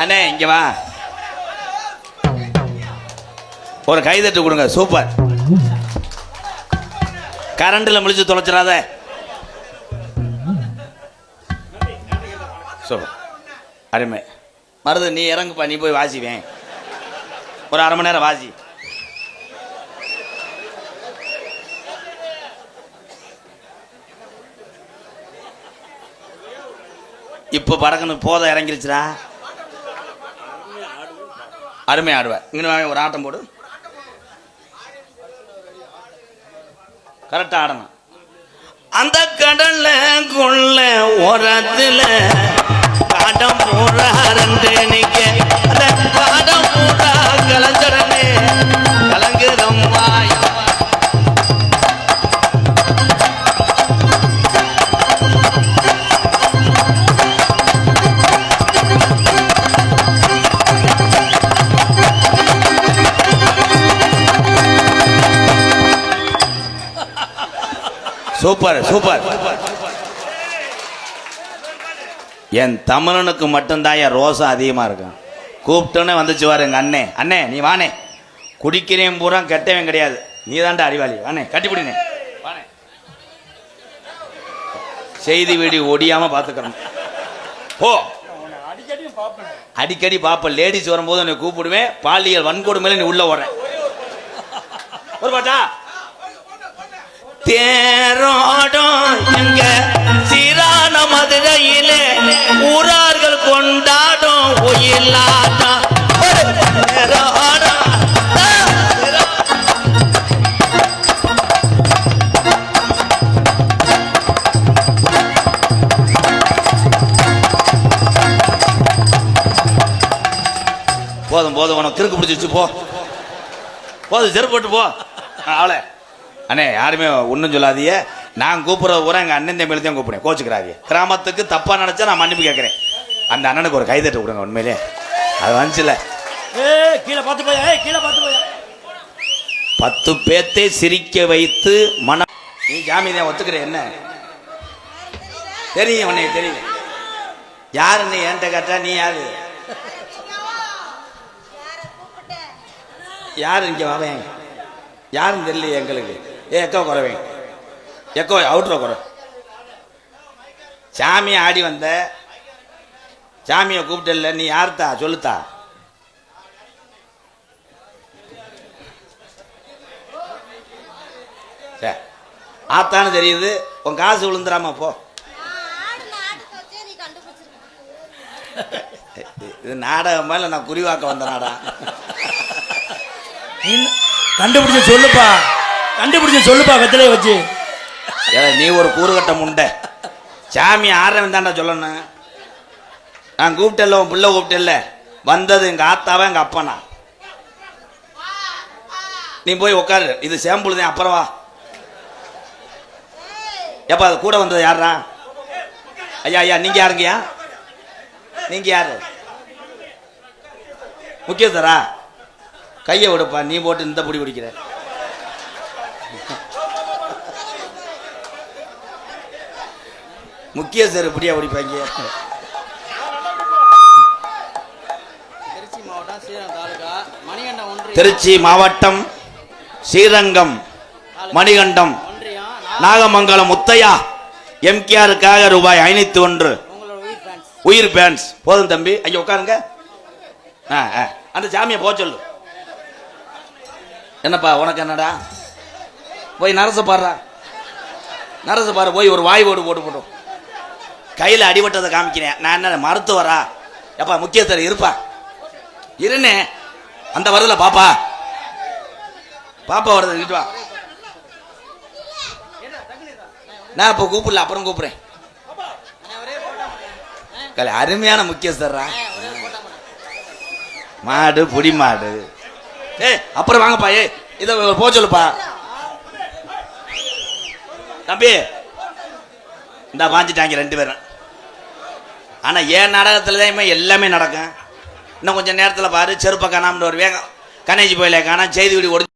அண்ணே இங்க வா, ஒரு கைதட்டு கொடுங்க. சூப்பர். கரண்டில் முழிச்சு தொலைச்சிடாத. அருமை. மருது நீ இறங்குப்பா, நீ போய் வாசிவேன். ஒரு அரை மணி நேரம் வாசி. இப்போ பறக்கணும் போத இறங்கிருச்சுடா. அருமை ஆடுவேன். இங்கே ஒரு ஆட்டம் போடு. கரெக்டா ஆடணும். அந்த கடல்ல கொள்ள ஓரத்துல காடம் போறாரண்டு நிக்க, அந்த காடம் போறா கலஞ்சடனே கலங்குதம்மா. Super super. என் தமிழனுக்கு மட்டும்தான் என் ரோசம் அதிகமா இருக்கும். கூப்பிட்டோன்னே வந்துச்சு வாரு எங்க அண்ணே. அண்ணே நீ வானே, குடிக்கிறேன் பூரா கெட்டவன் கிடையாது, நீ தான்டா அறிவாளி. வானே கட்டிப்பிடினே வானே. செய்தி வீடி ஒடியாம பாத்துக்கிறோம். போ. அடிக்கடி பாப்ப. லேடிஸ் வரும்போது உன்னை கூப்பிடுவேன். பாலியல் வன்கொடுமையில நீ உள்ள ஓடுற. ஒரு பாட்டா தேரோடும் எங்க சீரான மதுரையிலே ஊரார்கள் கொண்டாடும் ஒயிலாட்டம். போதும் போதும், உனக்கு கிறுக்கு பிடிச்சிச்சு. போ போதும், செருப்பு போட்டு போ. அவளை அண்ணே யாருமே ஒன்றும் சொல்லாதீங்க. நான் கூப்பிட்ற ஊரா எங்கள் அண்ணன் தம்பியில தான் கூப்பிடுறேன். கோச்சுக்கிறாங்க. கிராமத்துக்கு தப்பாக நினச்சா நான் மன்னிப்பு கேட்குறேன். அந்த அண்ணனுக்கு ஒரு கைதட்டு கொடுங்க. உண்மையிலே அது வந்துச்சுல. கீழே பார்த்து போய், கீழே பார்த்து போய். 10 பேத்தை சிரிக்க வைத்து மன. நீ ஜாமீன் ஒத்துக்கிற என்ன தெரியும்? உன்னை தெரியும் யாரு? நீ என்கிட்ட கேட்டா நீ யாரு? யாரு இங்கே வாவேன்? யாருன்னு தெரியல எங்களுக்கு. எக்கோ குறவேன், எக்கோ அவுட்ரோ குறை. சாமியை ஆடி வந்த, சாமியை கூப்பிட்டல. நீ யார்த்தா சொல்லுத்தா? ஆத்தான்னு தெரியுது. உன் காசு விழுந்துடாம போ. இது நாடகமா இல்லை நான் குறிவாக்க வந்த நாடா? கண்டுபிடிச்ச சொல்லுப்பா, கண்டுபிடிச்ச சொல்லுப்பா. வெத்தலையை வச்சு நீ ஒரு கூறுகட்ட முண்டை. சாமி ஆடுறவன் தாண்டா சொல்லணும். நான் கூப்பிட்டல, உன் பிள்ளை கூப்பிட்டல. வந்தது எங்க ஆத்தாவா எங்க அப்பனா. நீ போய் உட்காரு. இது சேம்பிள் தான். அப்புறம் வா. எப்ப அது கூட வந்தது யாரா? ஐயா ஐயா நீங்க யாருங்கய்யா? நீங்க யாரு? முக்கியத்தரா கையை விடுப்பா. நீ போட்டு இந்த புடி பிடிக்கிற. முக்கிய சார் இப்படியா பிடிப்பாங்க. திருச்சி மாவட்டம் ஸ்ரீரங்கம் மணிகண்டம் நாகமங்கலம் முத்தையா எம்கேஆருக்காக ரூபாய் 501 உயிர் பேன்ஸ். போதும் தம்பி, ஐயா உட்காருங்க. அந்த சாமியை போக சொல்லு. என்னப்பா உனக்கு என்னடா? போய் நரச பாடுறா, நரச பாரு. போய் ஒரு வாய் ஓடு போட்டு போட்டோம். கையில் அடிபட்டதை காமிக்கிறேன். நான் என்ன மருத்துவரா? எப்பா முக்கியத்தர் இருப்பா இருனே. அந்த வருதுல பாப்பா பாப்பா வருது இங்கிட்டு வா. நான் இப்போ கூப்பிடல, அப்புறம் கூப்பிடுறேன். அருமையான முக்கியஸ்தர்ரா. மாடு புடி மாடு. அப்புறம் வாங்கப்பா. இதை போக சொல்லுப்பா தம்பி. இந்த வாஞ்சிட்டாங்க 2 பேரும். ஆனா ஏன் நாடகத்துல தான் எல்லாமே நடக்கும். இன்னும் கொஞ்சம் நேரத்தில் பாரு, செருப்ப காணாம ஒரு வேகம் கணேஜி போயில காணா செய்தி வீடு